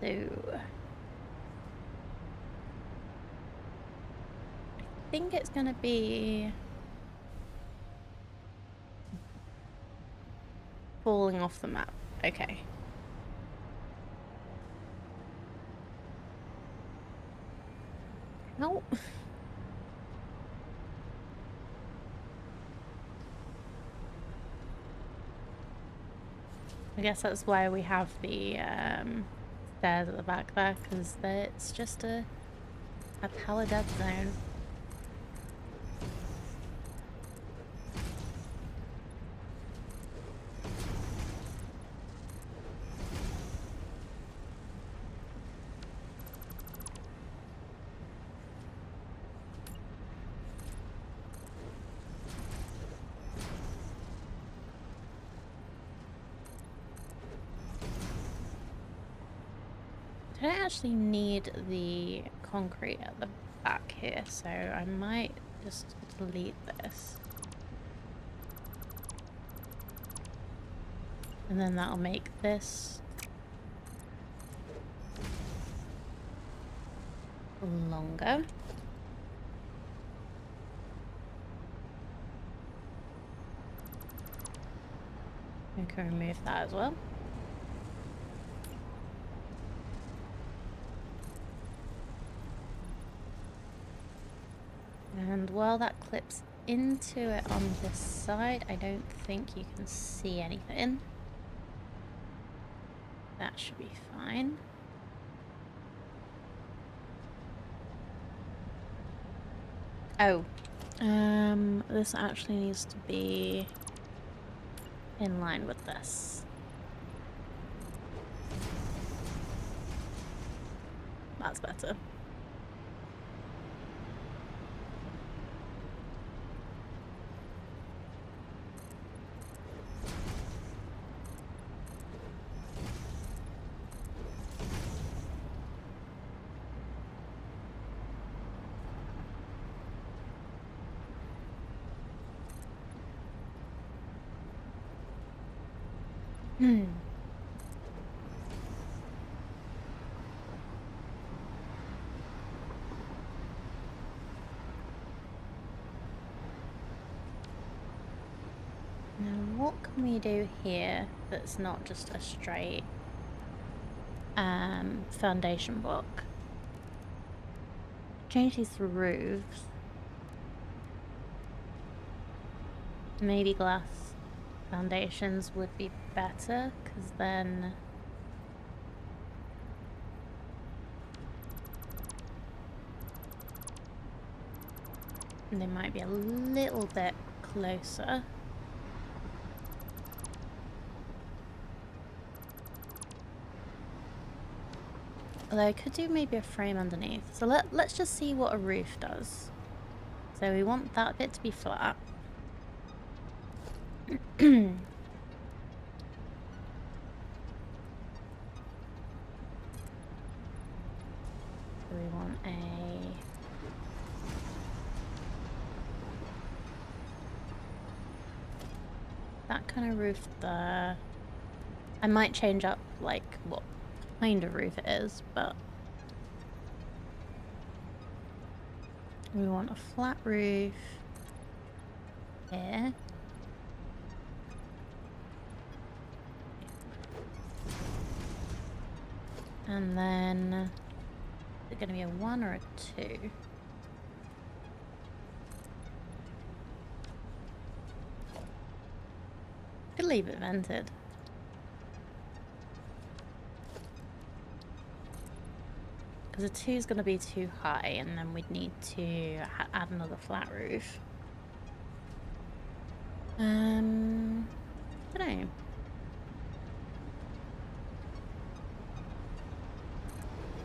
So I think it's gonna be falling off the map. Okay. No. I guess that's why we have the stairs at the back there, because it's just a power dead zone. I don't actually need the concrete at the back here, so I might just delete this. And then that'll make this longer. We can remove that as well. And while that clips into it on this side, I don't think you can see anything. That should be fine. Oh, this actually needs to be in line with this. That's better. Now, what can we do here that's not just a straight foundation block? Change these roofs. Maybe glass foundations would be better, because then they might be a little bit closer. Although I could do maybe a frame underneath. So let's just see what a roof does. So we want that bit to be flat. So we want that kind of roof there. I might change up like what kind of roof it is, but we want a flat roof here. And then, is it going to be a 1 or a 2? Could leave it vented. Because a 2 is going to be too high, and then we'd need to add another flat roof. I don't know.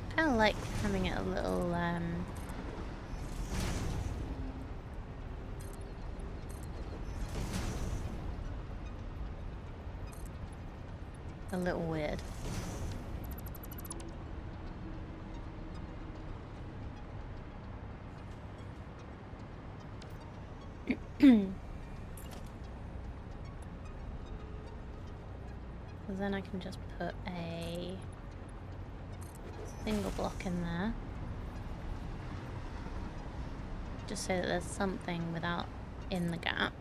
I kind of like having it a little, weird. Because then I can just put a single block in there. Just so that there's something without in the gap.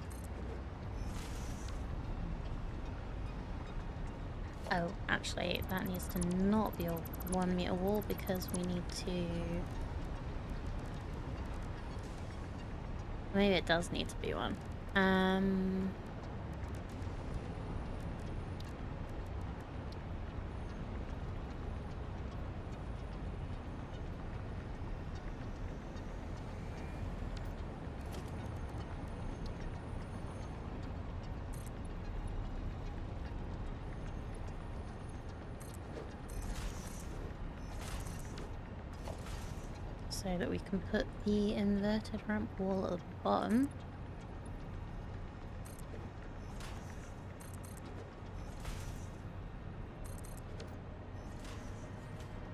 Oh, actually, that needs to not be a 1 meter wall because we need to... Maybe it does need to be one. So that we can put the inverted ramp wall at the bottom.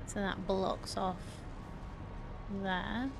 So that blocks off there.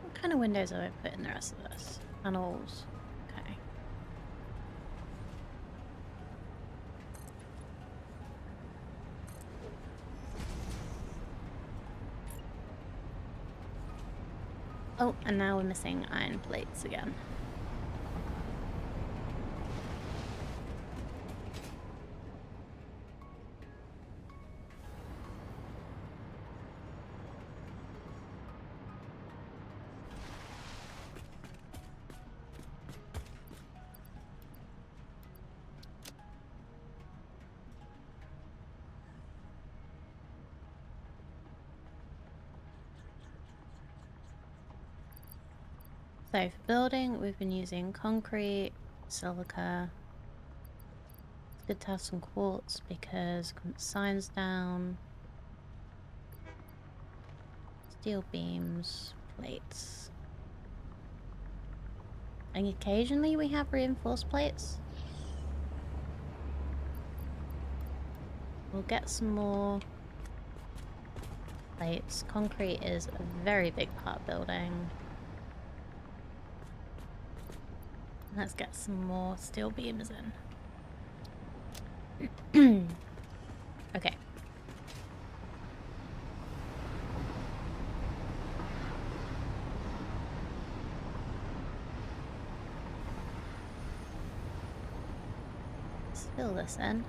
What kind of windows have I put in the rest of this? Panels. Okay. Oh, and now we're missing iron plates again. So for building, we've been using concrete, silica. It's good to have some quartz because signs down. Steel beams, plates. And occasionally we have reinforced plates. We'll get some more plates. Concrete is a very big part of building. Let's get some more steel beams in. Okay. Let's fill this in.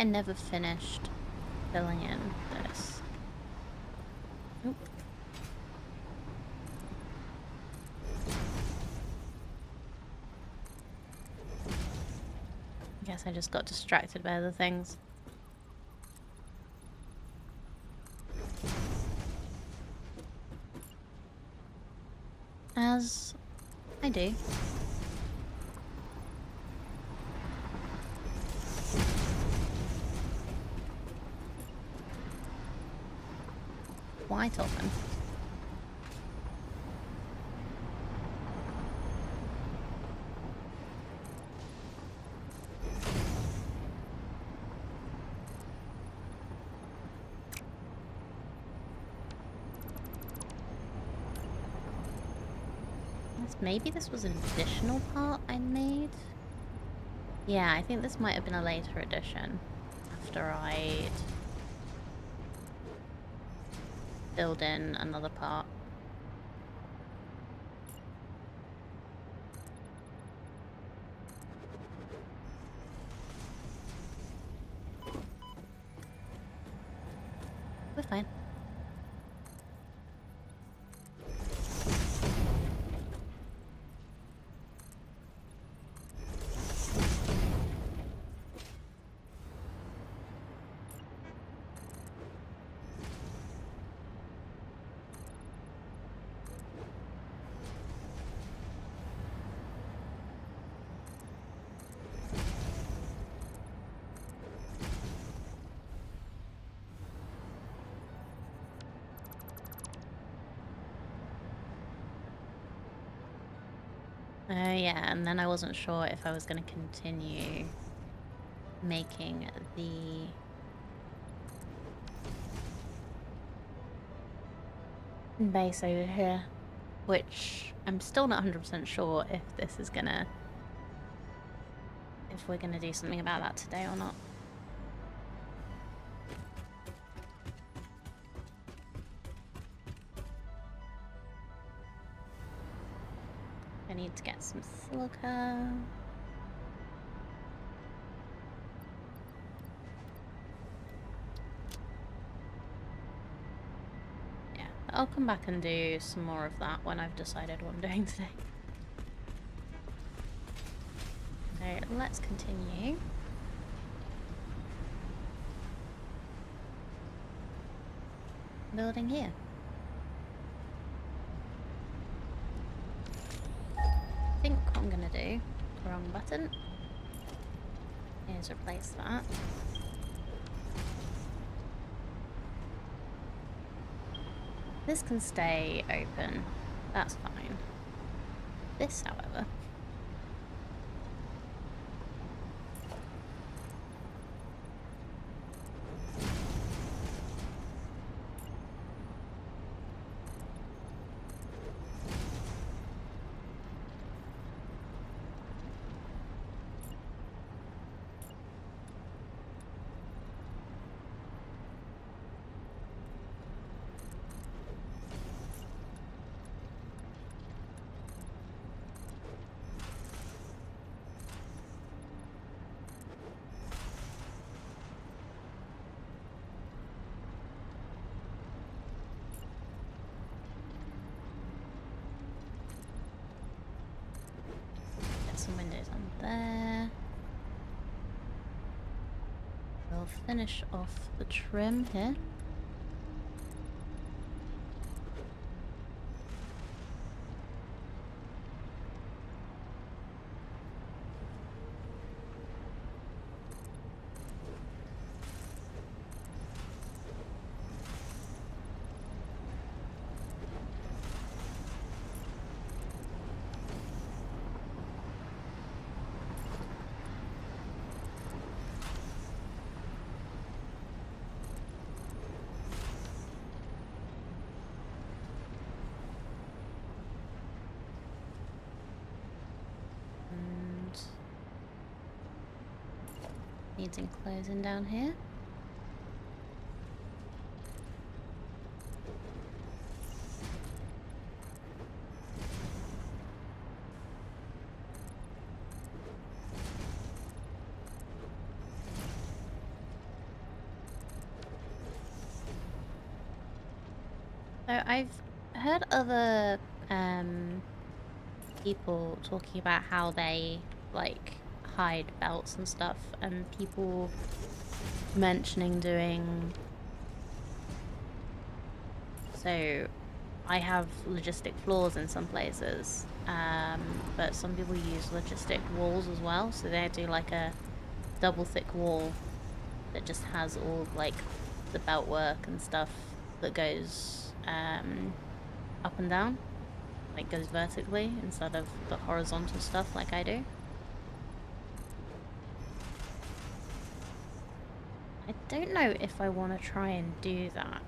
I never finished filling in this. Oop. I guess I just got distracted by other things. As I do. Quite often. Maybe this was an additional part I made? Yeah, I think this might have been a later addition. After I'd filled in another part. We're fine. Yeah, and then I wasn't sure if I was going to continue making the base over here, which I'm still not 100% sure if this is gonna, if we're gonna do something about that today or not. I need to get some silica. Yeah, I'll come back and do some more of that when I've decided what I'm doing today. So let's continue. Building here. I think what I'm gonna do, wrong button, is replace that. This can stay open, that's fine. This, however, some windows on there. We'll finish off the trim here. Needs enclosing down here. So I've heard other people talking about how they like hide belts and stuff, and people mentioning doing. So I have logistic floors in some places, but some people use logistic walls as well. So they do like a double thick wall that just has all like the belt work and stuff that goes up and down, like goes vertically instead of the horizontal stuff like I do. I don't know if I want to try and do that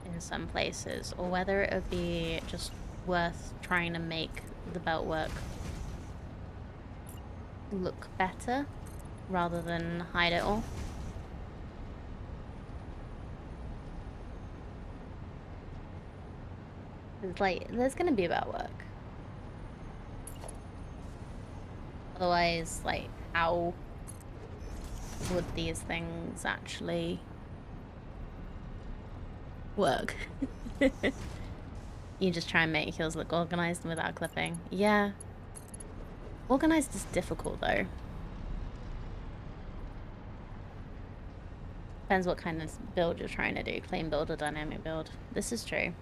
in some places, or whether it would be just worth trying to make the belt work look better rather than hide it all. It's like, there's gonna be belt work. Otherwise, like, how would these things actually work? You just try and make yours look organized without clipping. Yeah. Organized is difficult though. Depends what kind of build you're trying to do. Clean build or dynamic build. This is true.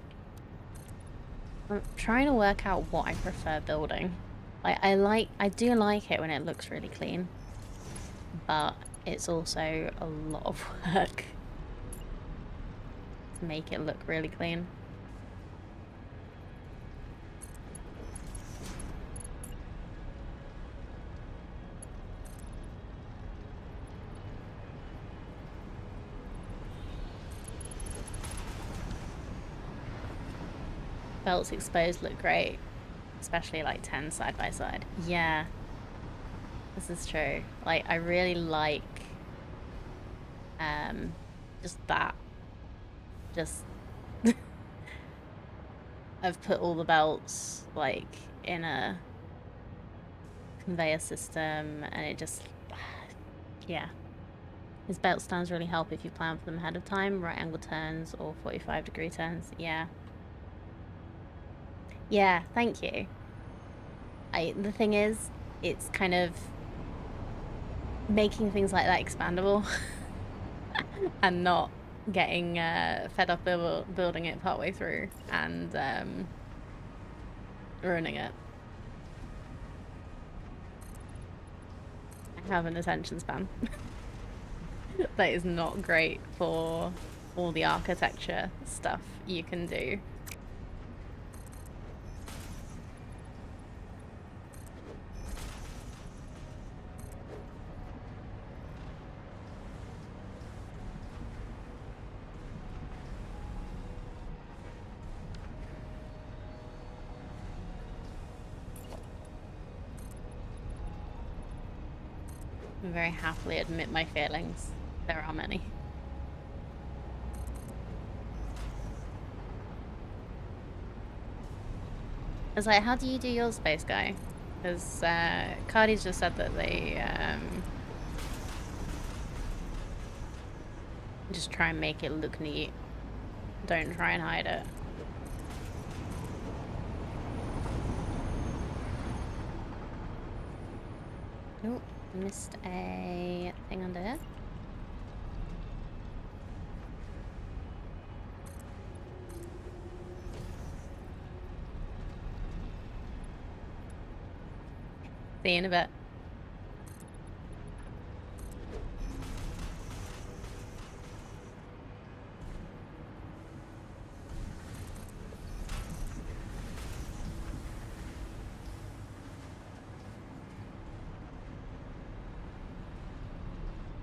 I'm trying to work out what I prefer building. I do like it when it looks really clean, but it's also a lot of work to make it look really clean. Belts exposed look great, especially like 10 side by side. Yeah, this is true. Like, I really like just that. Just I've put all the belts like in a conveyor system, and it just yeah. His belt stands really help if you plan for them ahead of time, right angle turns or 45-degree turns. Yeah. Yeah, thank you. The thing is, it's kind of making things like that expandable and not getting fed up building it partway through and ruining it. I have an attention span that is not great for all the architecture stuff you can do. I very happily admit my feelings. There are many. I was like, how do you do your Space Guy? Because Cardi's just said that they just try and make it look neat. Don't try and hide it. Oh, missed a thing under here. See you in a bit.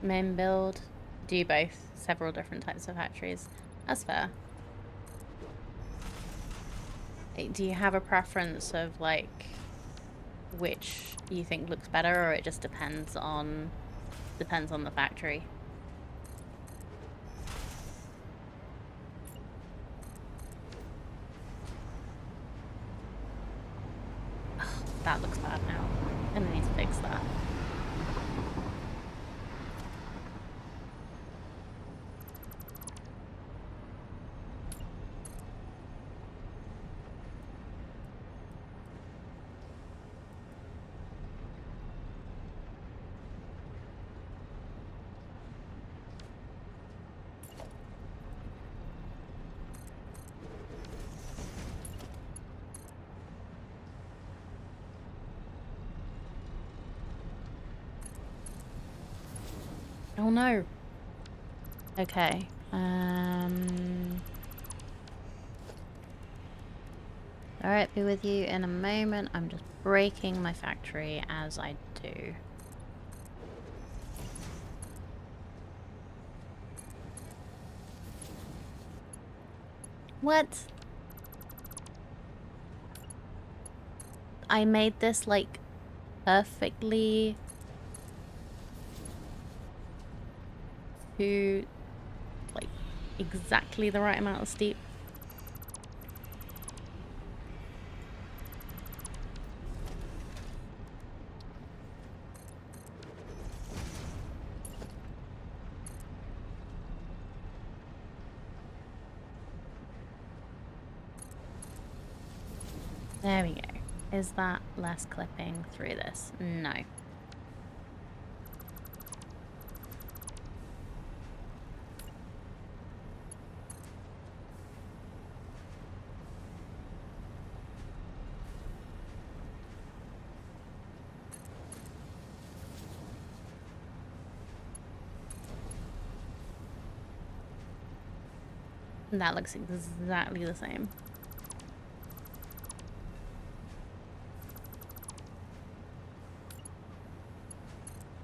Main build, do both, several different types of factories. That's fair. Do you have a preference of like which you think looks better, or it just depends on the factory? Oh, that looks bad now. I'm gonna need to fix that. Oh no. Okay. Alright, be with you in a moment. I'm just breaking my factory as I do. What? I made this like perfectly to like exactly the right amount of steep. There we go. Is that less clipping through this? No. That looks exactly the same.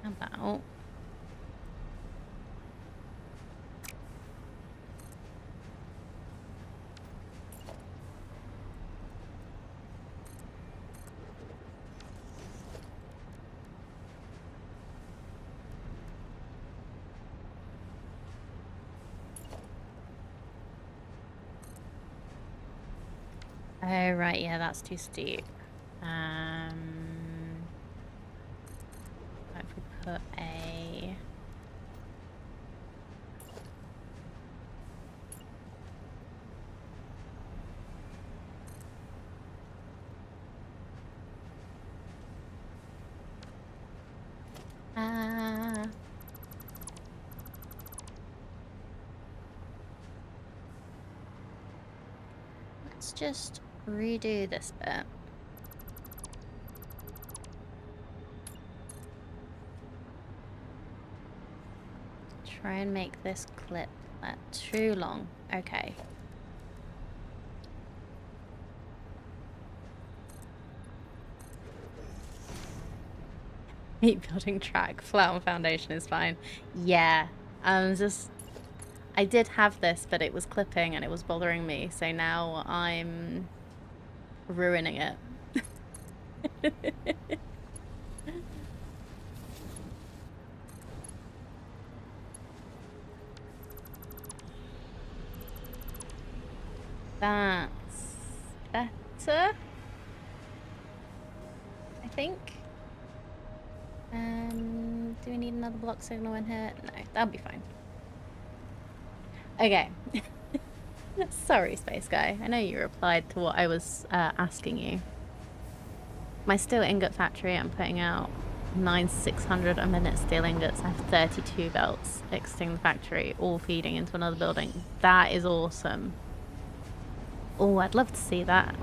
How about... Oh, right, yeah, that's too steep. If we put a... Let's just redo this bit. Try and make this clip too long. Okay. Keep building track. Flat on foundation is fine. Yeah. I did have this, but it was clipping and it was bothering me. So now I'm ruining it. That's better, I think. Do we need another block signal in here? No, that'll be fine. Okay. Sorry, Space Guy. I know you replied to what I was asking you. My steel ingot factory, I'm putting out 600 a minute steel ingots. I have 32 belts exiting the factory, all feeding into another building. That is awesome. Oh, I'd love to see that.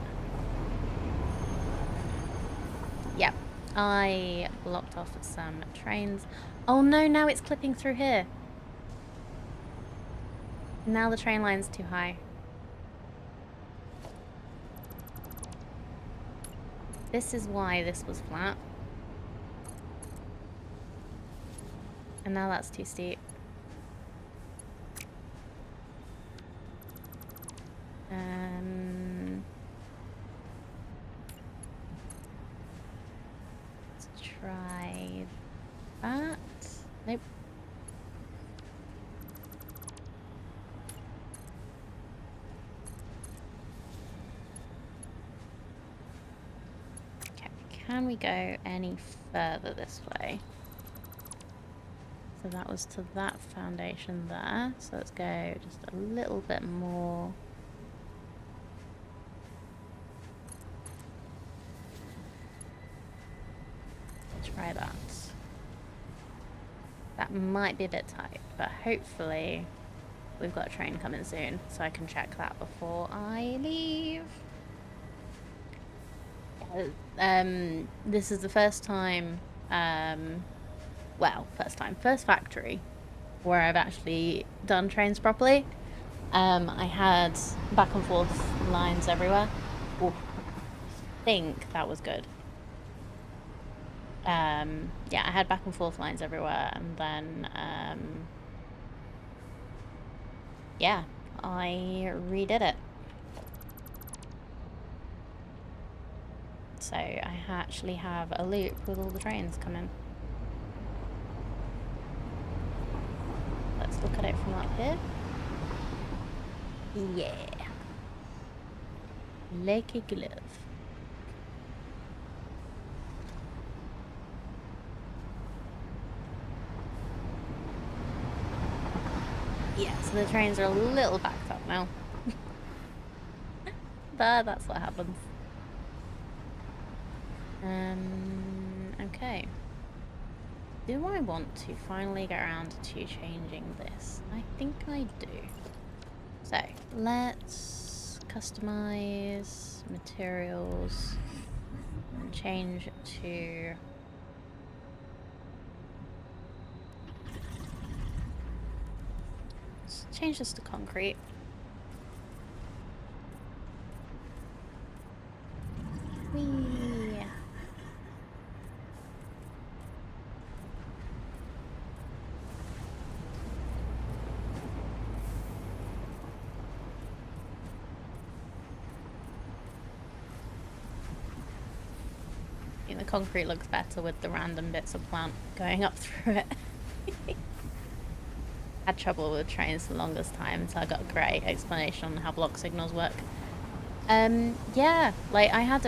Yep. I blocked off some trains. Oh no, now it's clipping through here. Now the train line's too high. This is why this was flat. And now that's too steep. Let's try that. Nope. Okay, can we go any further this way? So that was to that foundation there. So let's go just a little bit more. Try that. That might be a bit tight, but hopefully we've got a train coming soon, so I can check that before I leave. This is the first time, well, first factory where I've actually done trains properly. I had back and forth lines everywhere. Ooh, I think that was good. Yeah, I had back and forth lines everywhere, and then yeah, I redid it. So I actually have a loop with all the trains coming. Let's look at it from up here. Yeah. Like a glove. Yeah, so the trains are a little backed up now. But that's what happens. Okay. Do I want to finally get around to changing this? I think I do. So, let's customize materials and change to... Let's change this to concrete. Whee! I think the concrete looks better with the random bits of plant going up through it. Had trouble with trains for the longest time, so I got a great explanation on how block signals work. Yeah, like I had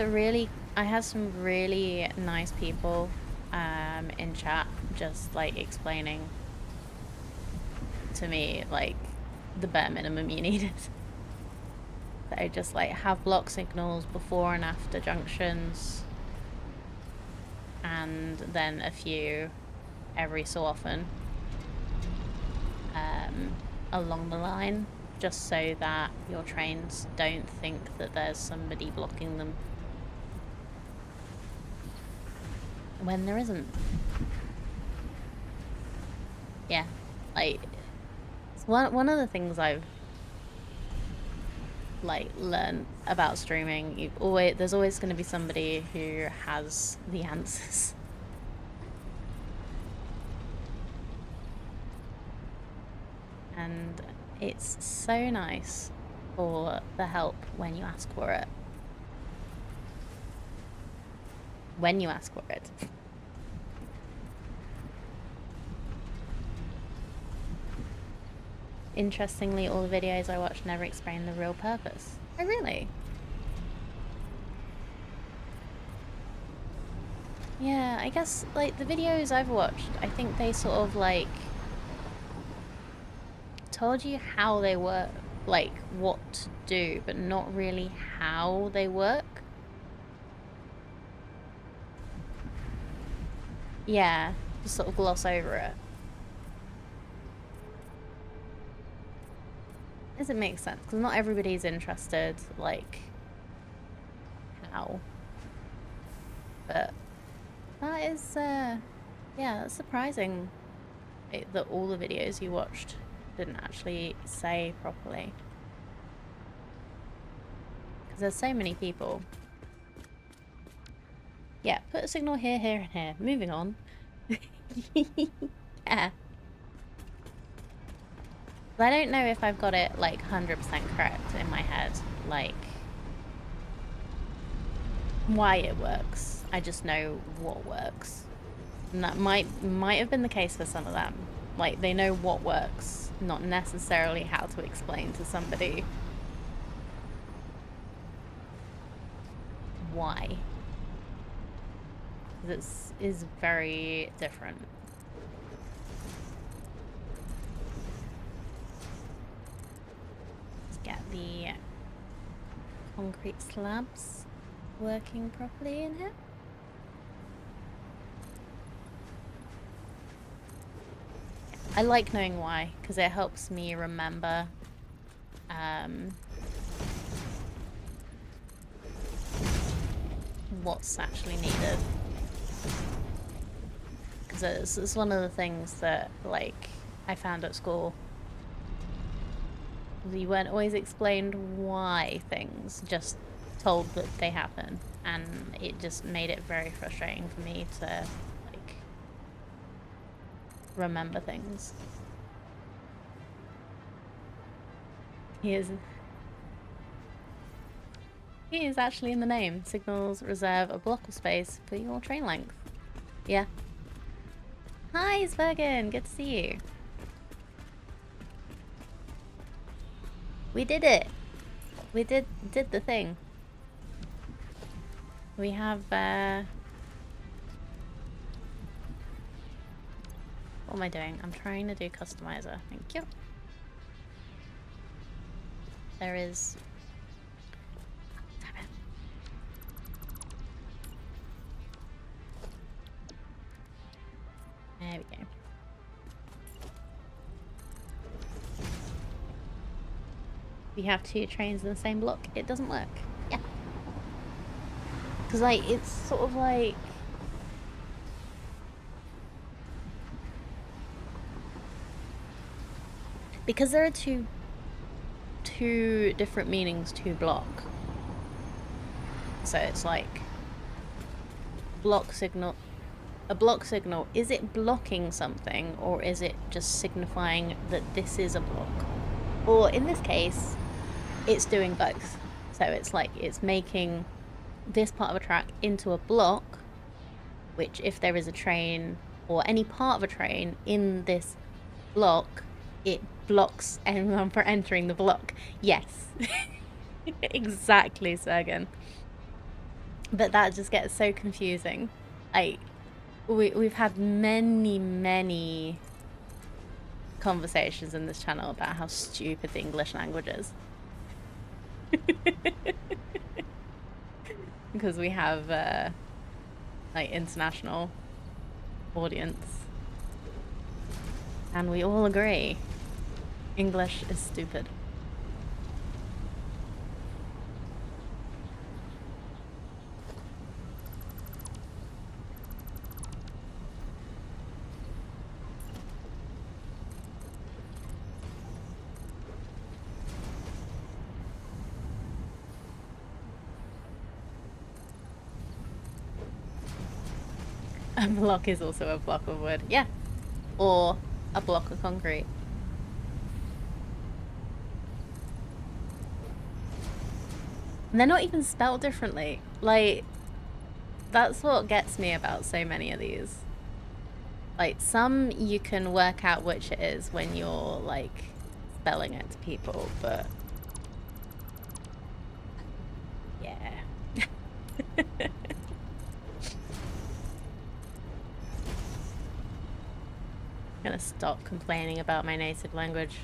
some really nice people in chat just like explaining to me like the bare minimum you needed. So just like have block signals before and after junctions, and then a few every so often along the line, just so that your trains don't think that there's somebody blocking them when there isn't. Yeah, like it's one of the things I've like learned about streaming. There's always going to be somebody who has the answers. And it's so nice for the help when you ask for it. When you ask for it. Interestingly, all the videos I watch never explain the real purpose. Oh, really? Yeah, I guess, like, the videos I've watched, I think they sort of, like, told you how they work, like, what to do, but not really how they work. Yeah, just sort of gloss over it. Does it make sense? Because not everybody's interested, like, how. But that is, yeah, that's surprising that all the videos you watched didn't actually say properly. Because there's so many people. Yeah, put a signal here, here, and here. Moving on. Yeah. But I don't know if I've got it, like, 100% correct in my head. Like, why it works. I just know what works. And that might have been the case for some of them. Like, they know what works, not necessarily how to explain to somebody why. This is very different. Let's get the concrete slabs working properly in here. I like knowing why, because it helps me remember what's actually needed. Because it's one of the things that, like, I found at school. You weren't always explained why things, just told that they happen, and it just made it very frustrating for me to like remember things. He is actually in the name. Signals reserve a block of space for your train length. Yeah. Hi, Svergen. Good to see you. We did it. We did the thing. We have what am I doing? I'm trying to do customizer. Thank you. There is... Damn it. There we go. We have 2 trains in the same block. It doesn't work. Yeah. Because, like, it's sort of like... Because there are two different meanings to block. So it's like... block signal... A block signal, is it blocking something, or is it just signifying that this is a block? Or in this case, it's doing both. So it's like it's making this part of a track into a block, which if there is a train or any part of a train in this block, it blocks anyone from entering the block. Yes. Exactly, Sergen. But that just gets so confusing. We've had many conversations in this channel about how stupid the English language is. Because we have like international audience, and we all agree English is stupid. A block is also a block of wood. Yeah. Or a block of concrete. And they're not even spelled differently. Like, that's what gets me about so many of these. Like, some you can work out which it is when you're, like, spelling it to people, but... yeah. I'm gonna stop complaining about my native language.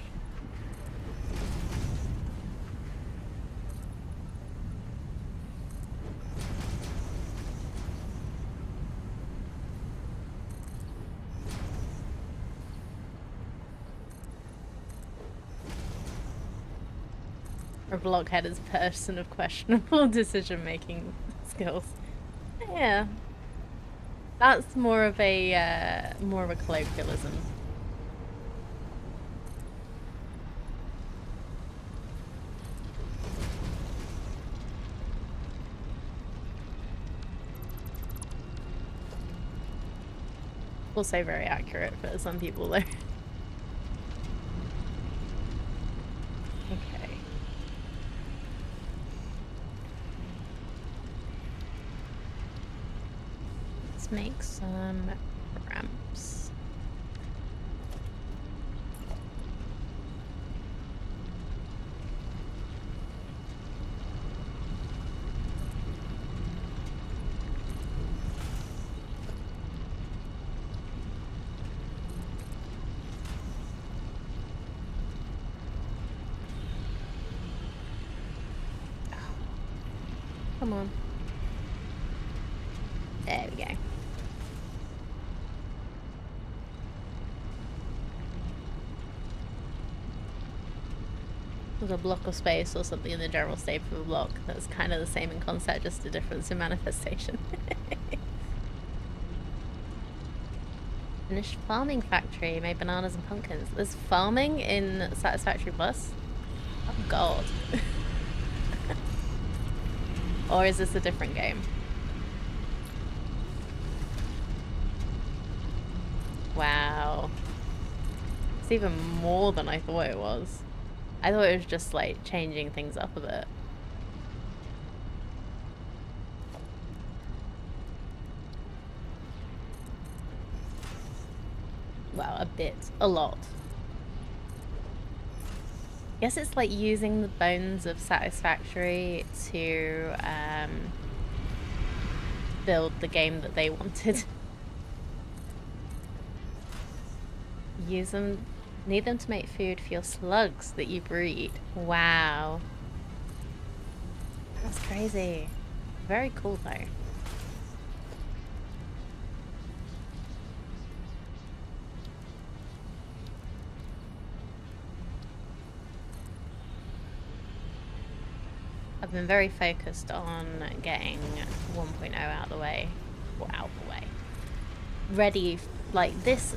A blockhead is a person of questionable decision-making skills. Yeah. That's more of a colloquialism. Also very accurate for some people though. Okay. Let's make some ramps. Come on. There we go. There's a block of space or something in the general state of a block that's kind of the same in concept, just a difference in manifestation. Finished farming factory, made bananas and pumpkins. There's farming in Satisfactory Plus? Oh god. Or is this a different game? Wow. It's even more than I thought it was. I thought it was just like changing things up a bit. Wow, a bit. A lot. Guess it's like using the bones of Satisfactory to build the game that they wanted. Use them, need them to make food for your slugs that you breed. Wow. That's crazy. Very cool though. I've been very focused on getting 1.0 out of the way. Or out of the way. Ready, like this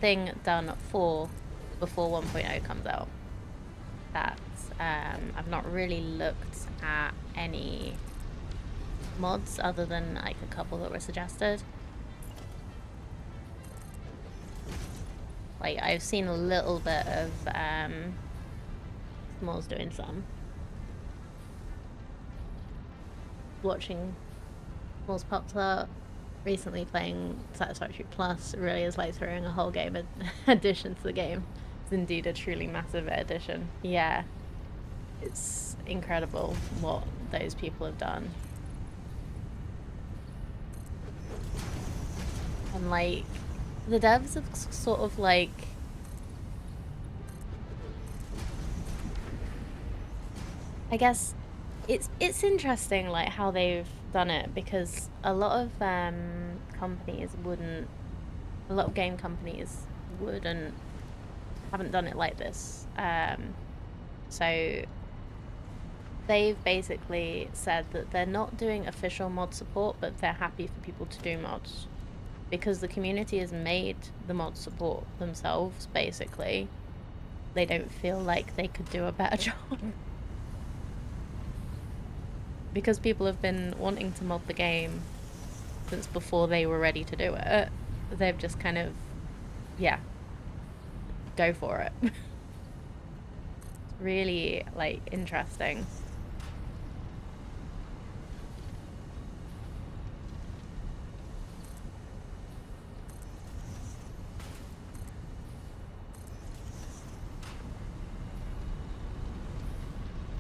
thing done for before 1.0 comes out. That I've not really looked at any mods other than like a couple that were suggested. Like I've seen a little bit of Smalls doing some. Watching Smalls popped up recently playing Satisfactory Plus really is like throwing a whole game addition to the game. It's indeed a truly massive addition. Yeah. It's incredible what those people have done. And like the devs have sort of like I guess it's interesting like how they've done it, because a lot of companies wouldn't, a lot of game companies wouldn't, haven't done it like this. So they've basically said that they're not doing official mod support, but they're happy for people to do mods because the community has made the mod support themselves. Basically, they don't feel like they could do a better job. Because people have been wanting to mod the game since before they were ready to do it. They've just kind of, yeah, go for it. It's really, like, interesting.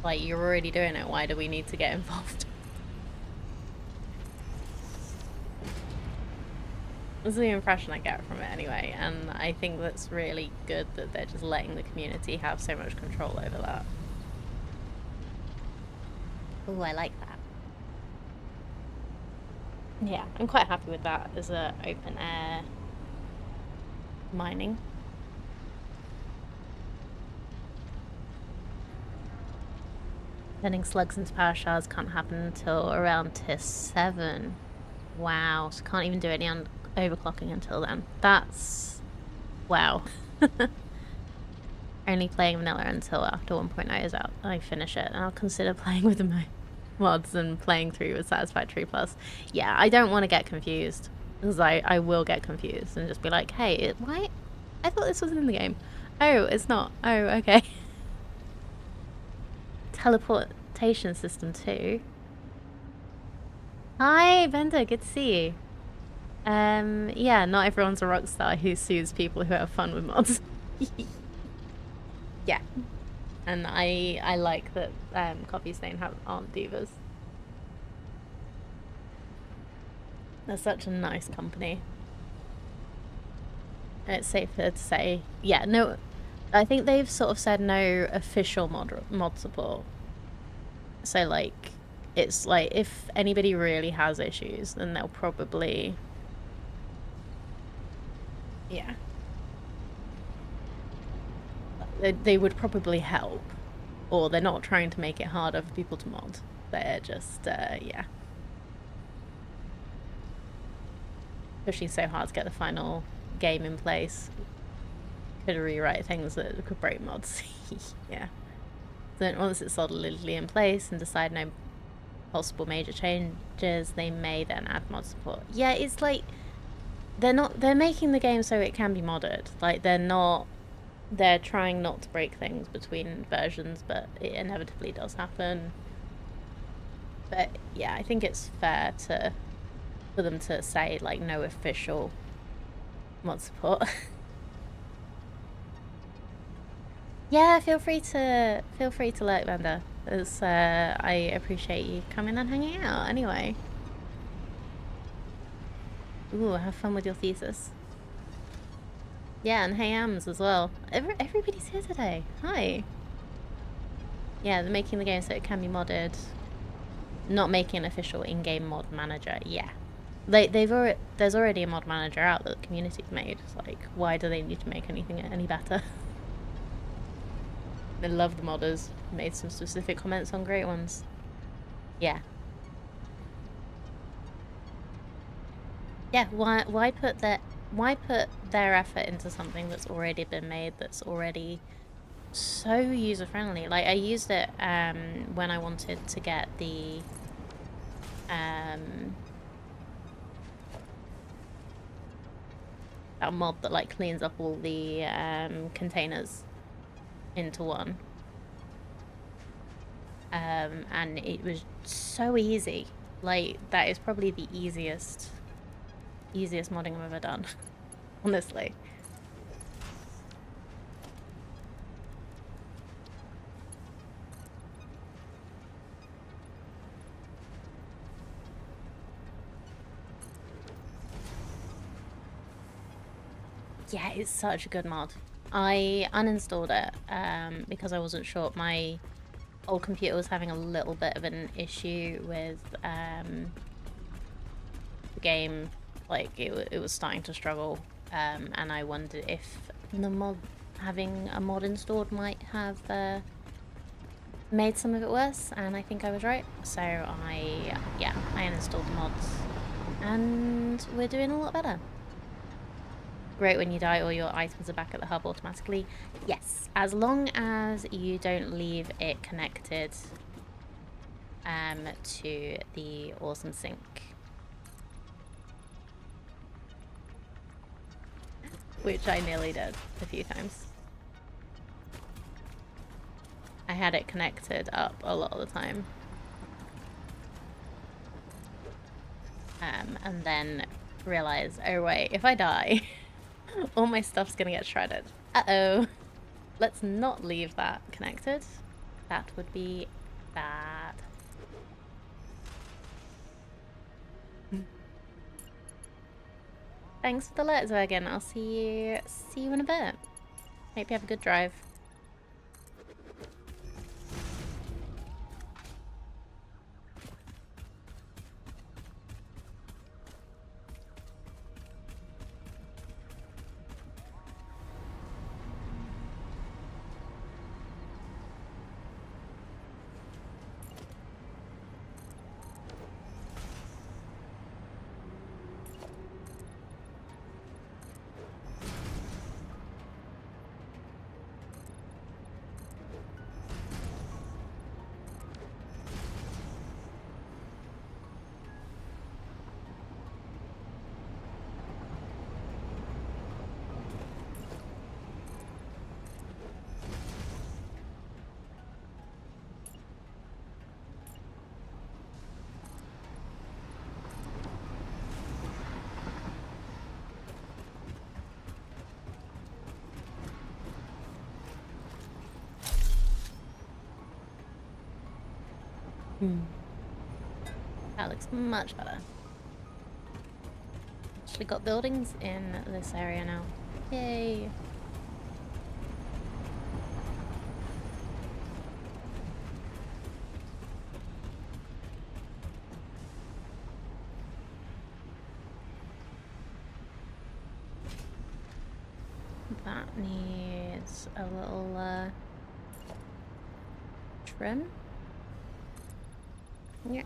Like, you're already doing it, why do we need to get involved? That's the impression I get from it anyway, and I think that's really good that they're just letting the community have so much control over that. Oh, I like that. Yeah, I'm quite happy with that as a open air mining. Turning slugs into power shards can't happen until around tier 7. Wow, so can't even do any overclocking until then. That's... wow. Only playing vanilla until after 1.0 is out. I finish it, and I'll consider playing with the mods and playing through with Satisfactory Plus. Yeah, I don't want to get confused, because I will get confused and just be like, hey, why? I thought this was in the game. Oh, it's not. Oh, okay. Teleportation system too. Hi, Bender, good to see you. Yeah, not everyone's a rock star who sues people who have fun with mods. Yeah. And I like that Coffee Stain aren't divas. They're such a nice company. It's safer to say, yeah, no, I think they've sort of said no official mod support. So like, it's like if anybody really has issues, then they'll probably, yeah, they would probably help, or they're not trying to make it harder for people to mod. They're just, yeah, pushing so hard to get the final game in place could rewrite things that could break mods. Yeah. Then once it's solidly in place and decide no possible major changes, they may then add mod support. Yeah, it's like they're making the game so it can be modded. Like they're trying not to break things between versions, but it inevitably does happen. But yeah, I think it's fair for them to say like no official mod support. Yeah, feel free to lurk, Vanda. I appreciate you coming and hanging out anyway. Ooh, have fun with your thesis. Yeah, and hey Ams as well. Everybody's here today. Hi. Yeah, they're making the game so it can be modded. Not making an official in-game mod manager. Yeah, there's already a mod manager out that the community's made. It's like, why do they need to make anything any better? They love the modders. Made some specific comments on great ones. Yeah. Yeah. Why put their effort into something that's already been made, that's already so user friendly? Like I used it when I wanted to get the that mod that like cleans up all the containers into one. And it was so easy. Like that is probably the easiest modding I've ever done. Honestly. Yeah, it's such a good mod. I uninstalled it because I wasn't sure. My old computer was having a little bit of an issue with the game. Like it was starting to struggle, and I wondered if having a mod installed might have made some of it worse, and I think I was right. So I uninstalled the mods, and we're doing a lot better. Great, when you die all your items are back at the hub automatically. Yes, as long as you don't leave it connected to the awesome sync. Which I nearly did a few times. I had it connected up a lot of the time. And then realized, oh wait, if I die, all my stuff's gonna get shredded. Uh-oh. Let's not leave that connected. That would be bad. Thanks for the letters again. I'll see you in a bit. Hope you have a good drive. That looks much better. Actually got buildings in this area now. Yay! That needs a little trim. Yeah.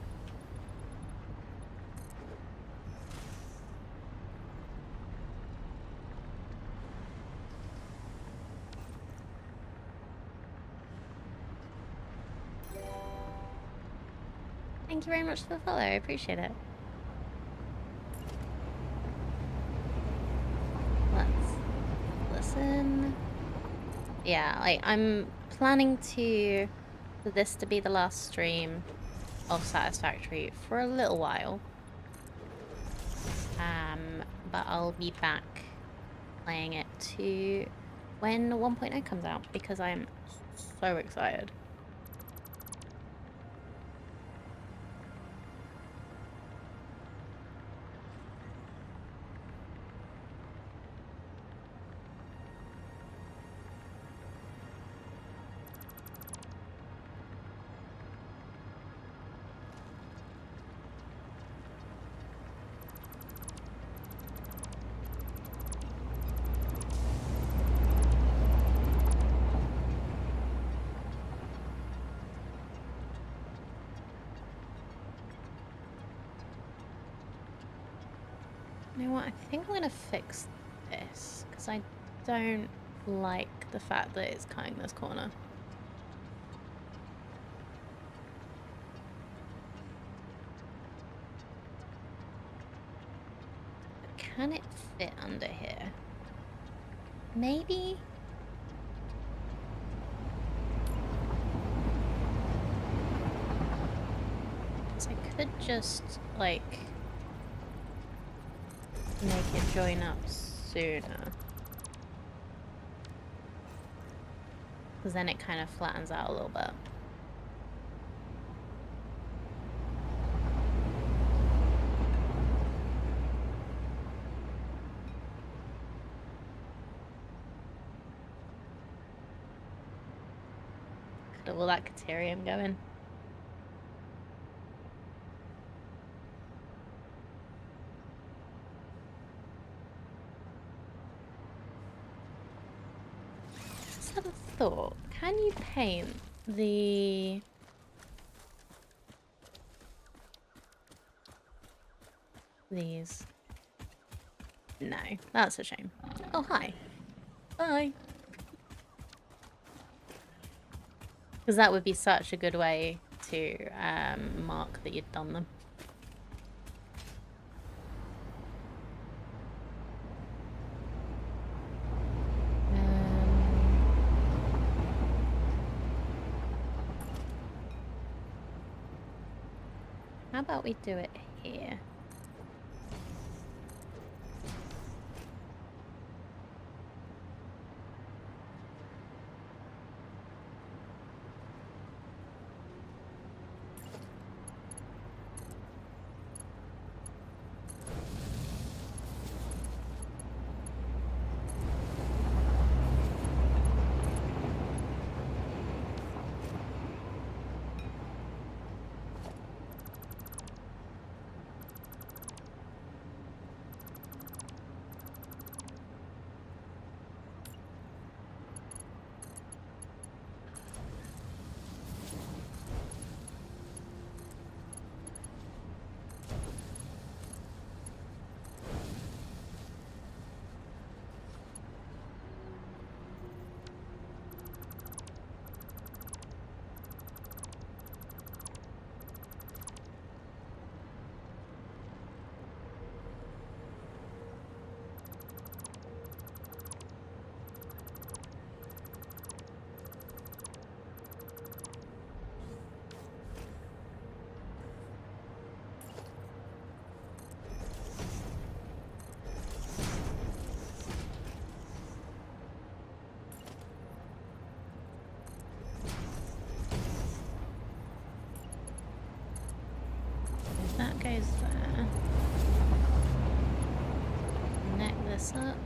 Thank you very much for the follow. I appreciate it. Let's listen. Yeah, like I'm planning for this to be the last stream of Satisfactory for a little while. But I'll be back playing it to when 1.0 comes out because I'm so excited. You know what? I think I'm gonna fix this because I don't like the fact that it's cutting this corner. But can it fit under here? Maybe? So I could just, like, make it join up sooner. Because then it kind of flattens out a little bit. Got all that Caterium going. Let's have a thought. Can you paint these? No, that's a shame. Oh, hi. Bye. Because that would be such a good way to mark that you'd done them. How about we do it here? That goes there. Neck this up.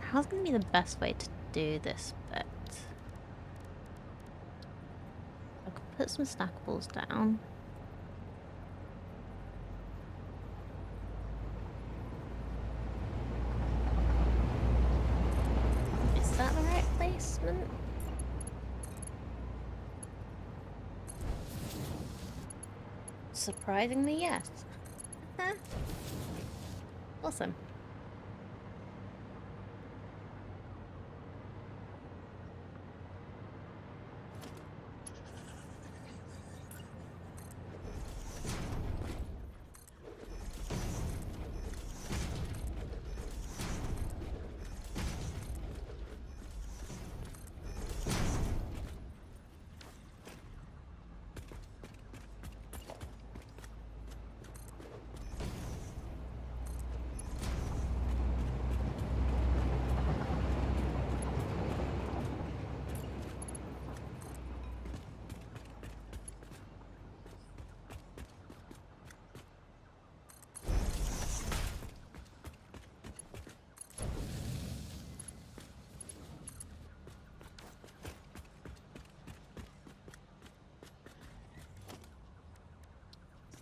How's gonna be the best way to do this bit? I could put some stackables down. Is that the right placement? Surprisingly, yes. Awesome.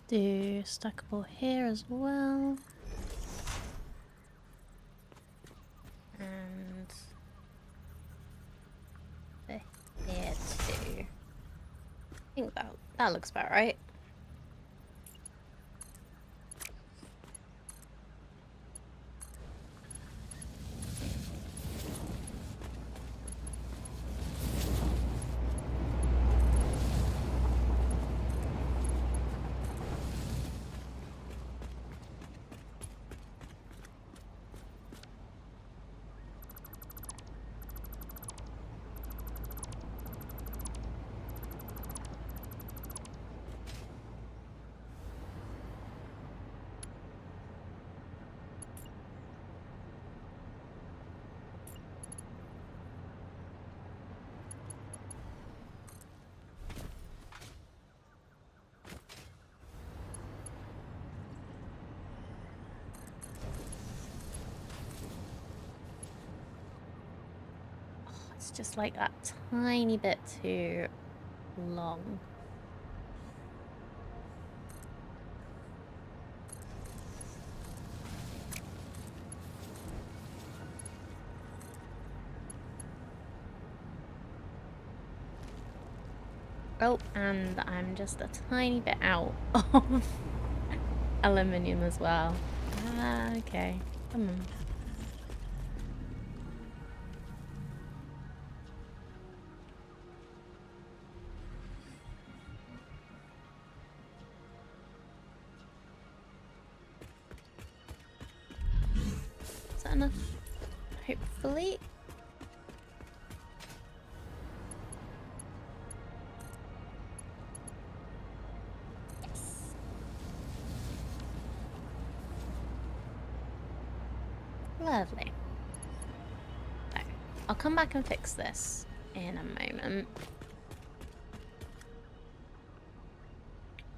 Do stackable here as well. And here too. I think that looks about right. It's just like that tiny bit too long. Oh, and I'm just a tiny bit out of aluminium as well. Ah, okay. Come on. Is that enough? Hopefully. Yes. Lovely. So, I'll come back and fix this in a moment.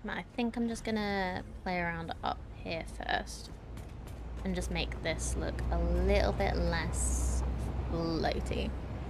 I think I'm just gonna play around up here first and just make this look a little bit less floaty.